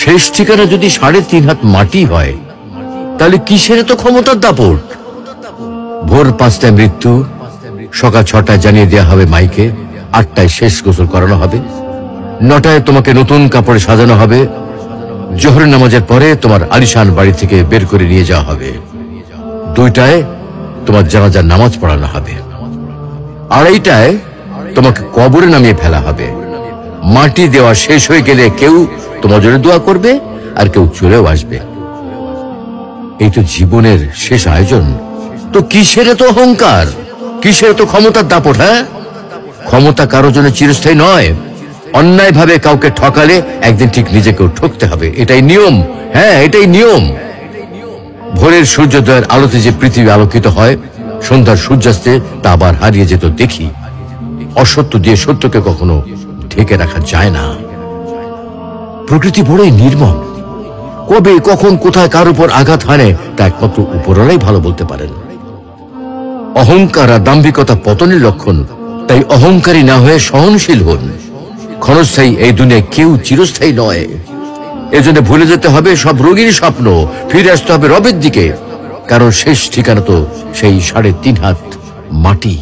শেষ ঠিকানা যদি 3.5 হাত মাটি হয়, তাহলে কিসের এত ক্ষমতার দাপট? ভোর 5টায় মৃত্যু, সকাল 6টায় জানিয়ে দেওয়া হবে মাইকে, 8টায় শেষ গোসল করানো হবে, 9টায় তোমাকে নতুন কাপড়ে সাজানো হবে, জোহরের নামাজের পরে তোমার আলিশান বাড়ি থেকে বের করে নিয়ে যাওয়া হবে, 2টায় তোমার জানাজার নামাজ পড়ানো হবে, 2:30টায় তোমাকে কবরে নামিয়ে ফেলা হবে। মাটি দেওয়া শেষ হয়ে গেলে কেউ তোমার জন্য দোয়া করবে, আর কেউ চলেও আসবে। এই তো জীবনের শেষ আয়োজন। তো কিসের এত অহংকার, কিসের এত ক্ষমতার দাপট? হ্যাঁ, ক্ষমতা কারোর জন্য চিরস্থায়ী নয়। অন্যায় ভাবে কাউকে ঠকালে একদিন ঠিক নিজেকেও ঠকতে হবে, এটাই নিয়ম। হ্যাঁ, এটাই নিয়ম। ভোরের সূর্যোদয়ের আলোতে যে পৃথিবী আলোকিত হয়, সন্ধ্যার সূর্যাস্তে তা আবার হারিয়ে যেত দেখি। অসত্য দিয়ে সত্যকে কখনো ঢেকে রাখা যায় না। প্রকৃতি বড়ই নির্মম। কবে, কখন, কোথায় কার উপর আঘাত হানে তা একমাত্র উপরওয়ালাই ভালো বলতে পারেন। অহংকার আর দাম্ভিকতা পতনের লক্ষণ, তাই অহংকারী না হয়ে সহনশীল হন। ক্ষণস্থায়ী এই দুনিয়ায় কেউ চিরস্থায়ী নয়। এজন্য ভুলে যেতে হবে সব রোগীর স্বপ্ন, ফিরে আসতে হবে রবের দিকে, কারণ শেষ ঠিকানা তো সেই 3.5 হাত মাটি।